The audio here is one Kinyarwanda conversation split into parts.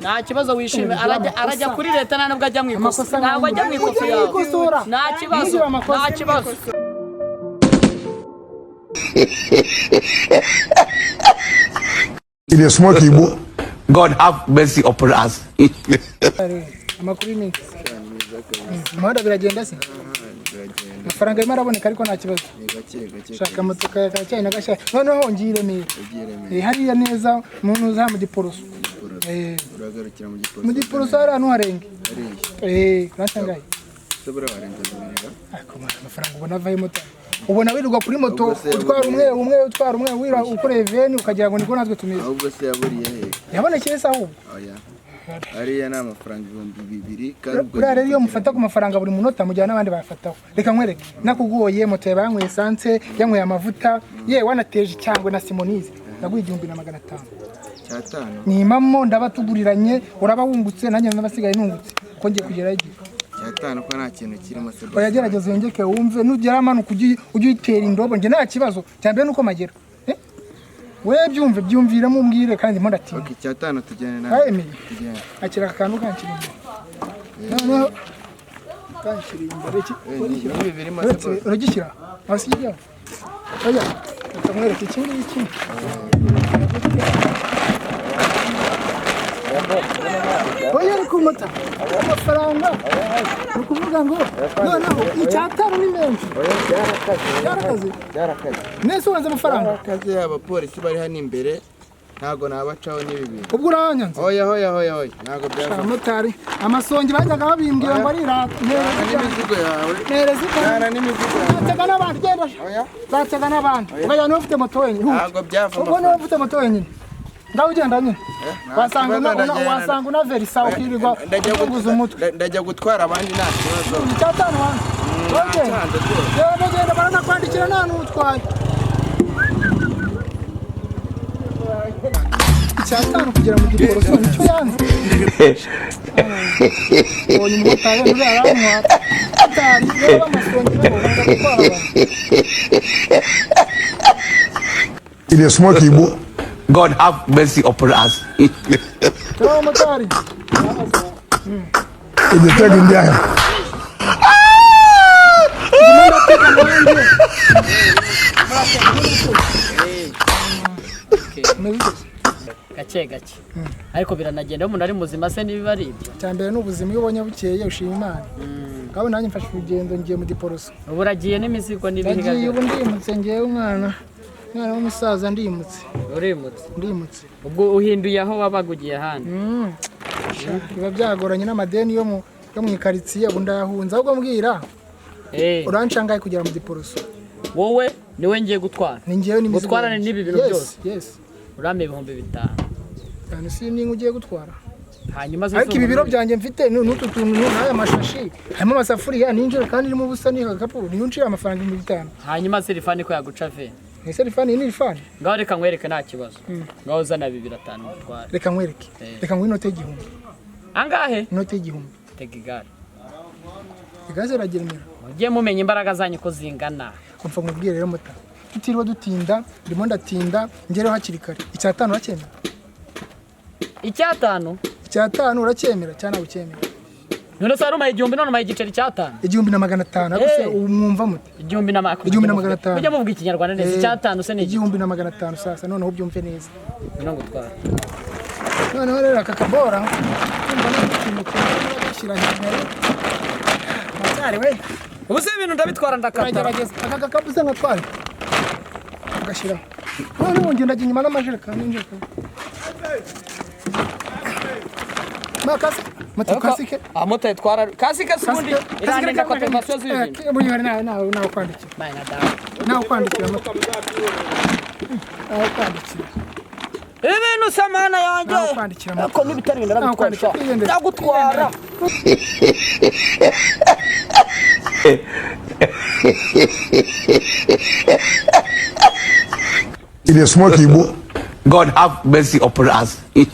nta kibazo wishime arajya kuri leta ntabwo ajya mu ikosa ntabwo ajya mu ikosa nta kibazo It is smoky. God have mercy upon us. Amakuru ni Muhanda biragenda se amafaranga arimo araboneka ariko nta kibazo shaka motoka yacyane nagashya noneho ngiremeye hariya neza umuntu uza mu giporoso uragarukira mu giporoso ari hano harenge nashangaye sobora warenga amafaranga ubona avaye moto ubona wirirwa kuri moto utwara umwe wira ukoreye veni ukagira ngo niko natwe tumeze ahubwo se yaburiye yabonekeye se ahubwo ariya na amafaranga 2,000 kandi rero iyo mufata ku mafaranga buri munota mujyana n'abandi bayafataho reka nkwereke nakugoye moto yabanyweye essence yanyweye amavuta ye wanateje cyangwe na Simonize naguye 1,500 cyatano ni mamo ndabatuguriranye uraba wungutse nanjye ndabasigaye nungutse uko ngiye kugera igihe cyatano ko nta kintu kirimo se bayagerageza yongeke wumve nugera amano ujyitera indobo nge nta kibazo cyambere nuko magera we byumviramo umbwire kandi mo ndatinya okay cyatano tujyane nawe tujyane akira akantu kankiri no kankiri imbere iki ni birimo se uragishyira hasi y'aho oya utamwereka ikindi iki oya ariko Motar amafaranga ukuvuga ngo noneho icyatano ni menshi yarakaze nese waza amafaranga akaze abapolisi bari hano imbere ntago nabacaho n'ibibiri ubwo uranyanze oya ntago byaza Motar amasongi bajyaga babimbwira ngo ari rata n'imizigo yawe nereza n'imizigo batega n'abandi genda oya batega n'abandi oya no ufite moto wenyine ntago byava ubwo no ufite moto wenyine ndaho ugenda nyine wasanga una verisa ukirirwa ndaguza umutwe ndajya gutwara abandi nta kibazo cyatano wanjye bagenda baranakwandikira nta n'utwaye cyatano kugira mu giporoso nicyo yanze uyu Motar yari aramwa atari rero amasongi nabo bagutwara abantu It is smoky. God have mercy upon us. Hello, Motar. It is taking there. gake ariko biranagenda umuntu ari muzima se niba ari ibyo cyambere n'ubuzima iyo ubonye bukeye ushima Imana kandi nanjye mfashe urugendo ngiye mu giporoso uburagiye n'imizigo n'ibihiga ubu ndimutse ngiye umwana w'umusaza ndimutse ubwo uhinduye aho wabagugiye hano biba byagoranye n'amadeni yo mu ikaritsiye ubu ndayahunza ahubwo mbwira uranshangaye kugera mu giporoso wowe niwe ngiye gutwara ni ngiye n'imizigo gutwarane n'ibi bintu byose yes urame 5,000 cyane si ninga ugiye gutwara hanyuma ariko ibi biro byanjye mfite n'utu tuntu n'aya mashashi harimo amasafuriya n'injere kandi irimo ubusa n'igakapu niyo ncira amafaranga 5,000 hanyuma serifani ko yaguca ve ese rifani ni rifani ngaho reka nkwereke nta kibazo ngaho uzana 2,500 mutwara reka nkwereke reka ngwino inote 1,000 angahe inote 1,000 tega igare igaze rageremera ugiye mumenya imbaraga zanyu ko zingana kumva mubwire rero Motar tutiriwe dutinda ndimo ndatinda ngereho hakiri kare icyatano uracyemera icyatano uracyemera cyane ucyemera none se aruma 1,000 none maye igiceri cyatano 1,500 ariko mwumva mute 1,500 ujya muvuga ikinyarwanda neza icyatano se ni 1,500 sasa none ubyumve neza no gutwara none rero akakabora kumva n'ikintu cyashira imbere Motar we ubu se ibintu ndabitwara ndakata aka kabuze ngatwara agashira none ngenda inyuma n'amajerekani njeko makasi Motar kasike Motar twara kasike sundi irandika kwa televiziyo z'ibintu ubu yari nawe kwandikira nawe kwandikira Motar kwandikira ibintu samana yanjye kwandikira ko n'ibitari bintu ndagutwara It is smoky. God have mercy upon us. It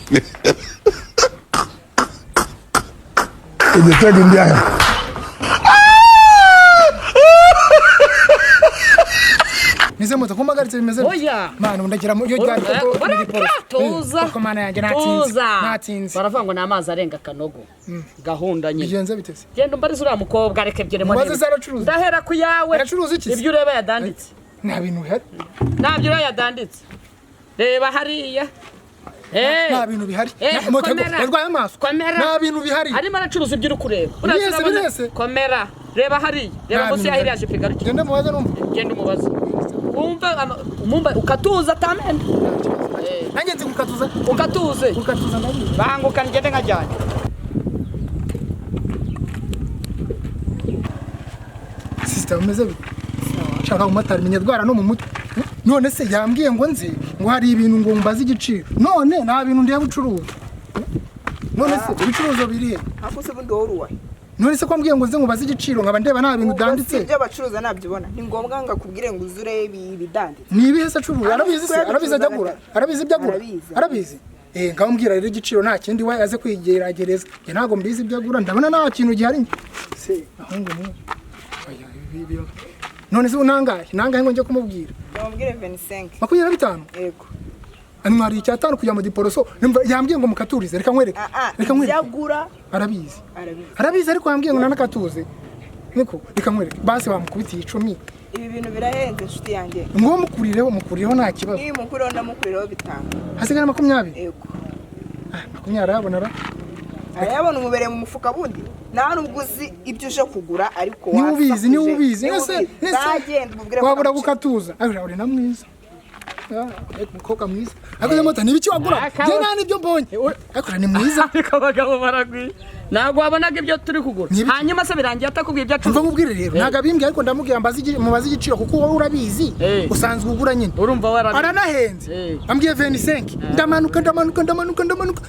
is taking there. nize moto kumagaritse bimeze oya mana ndagira mu yo ryari tuza ko mana yanjye natsinze baravuga ngo namazi arenga kanogo gahunda nyine bigenze bitese genda umbarize uriya mukobwa areke byeremo mubaze zaracuruza ndahera ku yawe aracuruza iki ibyo ureba yadanditse nta bintu bihari ntabyo ureba yadanditse reba hariya nta bintu bihari moto yarwaye amaso nta bintu bihari arimo aracuruza ibyo uri kureba birese komera reba hariya reba munsi ya hiriya jipo igarukira genda mubaze numva genda umubaze umumba ukatuza tamene nanjye nzi ukatuze ndabizi banguka ngende nkajyanye sister umeze bite shaka umumotari menyadwara no mu mutwe none se yambwiye ngo nzi ngo hari ibintu ngo mbaze igiciro none nta bintu ndiye bucuruza none se ibicuruzo birihe ako se bundi woruwa none se ko mbwiye ngo nzi ngo baze igiciro nkaba ndeba nta bintu danditse ibyo bacuruza nabyibona ni ngombwa ngakubwire ngo uzure ibidanditse ni ibihe se acuruza arabizi ajagura arabizi ibyagura arabizi ngaho mbwira rero igiciro nta kindi we aze kwigeragereza nge ntago mbizi ibyagura ndabona nta kintu gihari se ahungu ni none se unangaye ngo njye kumubwira ndamubwire 25 25 yego antwari icyatanu kujya mu diporoso yambwiye ngo mukaturize reka nkwereke yagura arabizi ariko yambwiye ngo nanakatuze niko reka nkwereke basi wamukubitiye 10 ibi bintu birahenze nshuti yanjye ngo mukurireho nta kibazo iyi mukurireho bitanga hasigara 20 yego 20 arabona arayabona umubereye mu mufuka bundi nta nubwo uzi ibyo uje kugura ariko ni ubizi nese ndagenda wabura gukatuza uri na mwiza umukobwa mwiza akoze moto ni ibiki wagura je nta nibyo mbonye akora ni mwiza ariko abagabo baragwi ntabwo wabonaga ibyo turi kugura hanyuma se birangiye atakubwiye ibyacu mva nkubwire rero ntago abimbwiye ariko ndamubwiye mubaze igiciro kuko wowe urabizi usanzwe ugura nyine urumva warabizi aranahenze ambwiye 25 ndamanuka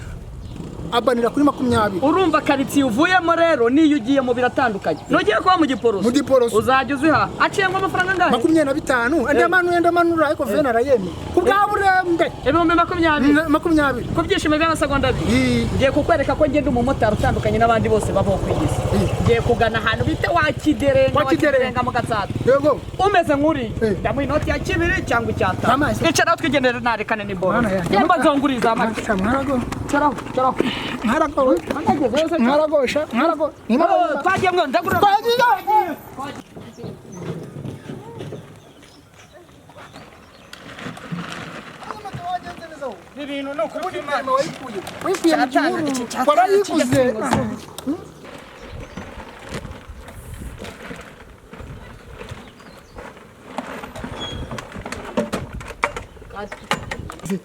abanira kuri 20 urumva karitsiye uvuyemo rero niyo ugiye mu biratandukanye nugiye kuba mu giporoso uzajya uziha aciye ngo amafaranga ngahe 25 ndamanura ariko vena arayeme kubwaburembe 20 ku byishimo by'amasegonda ngiye kukwereka ko ngenda umumotari utandukanye n'abandi bose babaho ku isi ngiye kugana ahantu bita wakiderenga mu gatsata yego umeze nk'uri ndamuha inoti ya 2 cyangwa 5 icara twigendere narekane n'imboro yemba nzonguriza amagi caraho Ngaragosha twagiye mwe ndagura ibintu no kubima wikuye mu gihuru warayikuze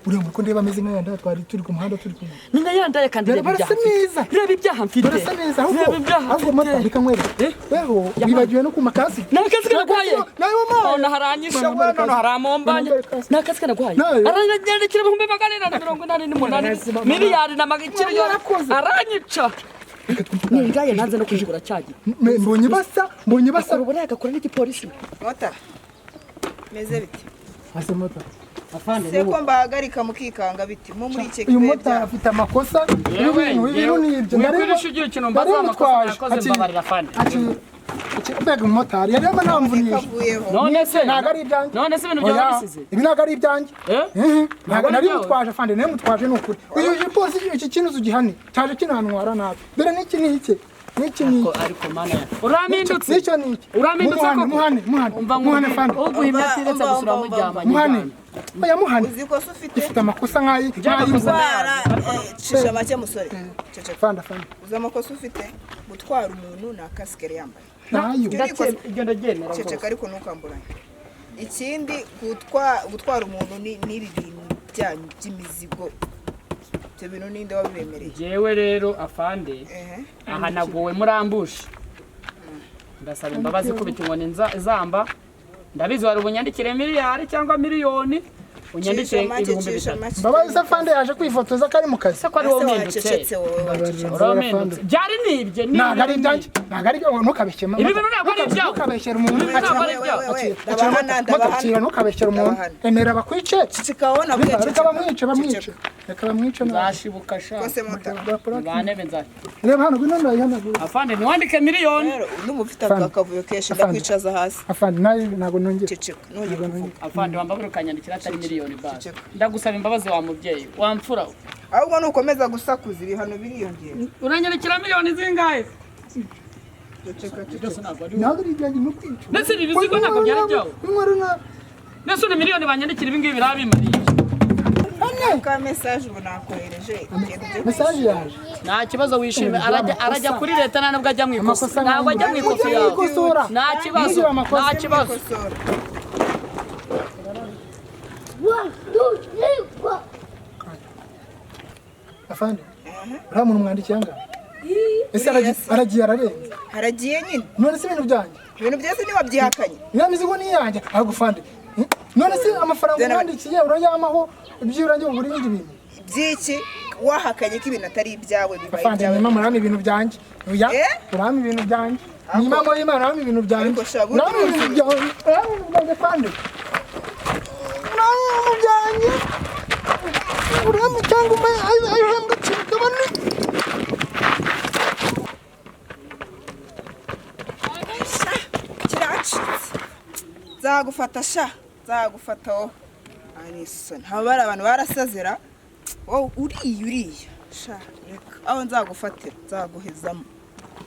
uriya muko ndeba ameze nk'ayanda twari turi ku muhanda turi kumwe nina yandaye kandi reba ibyaha mfite barasa neza ahubwo mata reka nkwereke weho wibagiwe no ku makasi n'akazi kanagwaye nawe haranyisha we none haramombanye n'akazi kanagwaye aranyandikira 288 miliyari na magikiro aranyica ningaye nanze no kujigura cyagiye mbonye basa ubona yakakora n'igipolisi Motar meze biti ase Motar seko mbahagarika mukikanga biti mu muri cyo uyu Motar afite amakosa ibintu nibyo ndarebesha ugira ikintu mbaza amakosa yakoze mbabarira fande mbega Motar yarema namvunije none se ibintu byabisize ibi ntago ari ibyanjye ntago nari mutwaje fande naye mutwaje n'ukuri uyu jiposi iki kintu zugihane cyaje kinantwara nabi dore n'iki n'iki ariko mana ya uramindutse n'icyo n'iki uramindutse ko muhane fande uguhimya tiretse gusura mu ryamanye muhane oya muhane uziko ufite ifite amakosa nk'ayi shisha make musore fanda uza amakosa ufite gutwara umuntu na kasikere yambaye nayo igenda genera ceceka ariko nukamburanye ikindi gutwara umuntu n'iri bintu byanyu by'imizigo ibyo bintu ninde wabibemereye jewe rero afande aha nagowe murambusha ndasaba imbabazi ko bitungone zamba ndabizi wari ubunyandikire miliyari cyangwa miliyoni unyandike ibihumbi bitatu Mbabazi afande yaje kwifotoza kari mu kazi ko ari wowe mpindutse uramenye byari nibye ntago ari ibyanjye ntago ari byo ntukabeshyema ibi bintu ntabwo ari ibyawe ntukabeshyera umuntu ndabahana ntukabeshyera umuntu emera bakwice cikabona reka bamwice reka bamwice nzashibuka sha kose Motar banebe nzaki reba hano bino ndayihanagura afande niwandike miliyoni rero ndumufite akavuyo kenshi ndakwicaza hasi afande nayo ntago nongera ceceka nongera kuvuga afande wambabura ukanyandikira atari miliyoni basi ndagusaba imbabazi wa mubyeyi wamfura ahubwo nukomeza gusakuza ibihano biriyongera uranyandikira miliyoni zingahe ntago ari ibyanjye no kwica ndetse ibi bizigo ntabwo byari byawe ndetse uri miliyoni banyandikira ibi ngibi birabimariye ka message ubu nakohereje message yaje nta kibazo wishime arajya kuri leta ntabwo ajya mu ikosa ntabwo ajya mu ikosa yawe nta kibazo afande uriya muntu mwandikira ngaho ese aragiye haragiye nyine none se ibintu byose niwabyihakanye niyo mizigo ni iyanjye agufande none se amafaranga umwandikiye urayamaho ibyo urangiye ugura ibindi bintu byiki wahakanye ko ibintu atari ibyawe bibaye afande nyuma murama ibintu byanjye urama ibintu byanjye nyuma mo y'Imana urama ibintu byanjye urama ibintu byanjye afande urama ibintu byanjye urama cyangwa ayihembwa kigabane zagufata sha zagufata wowe anisoni haba bari abantu barasazera wowe uriya sha reka aho nzagufatira nzaguhezamo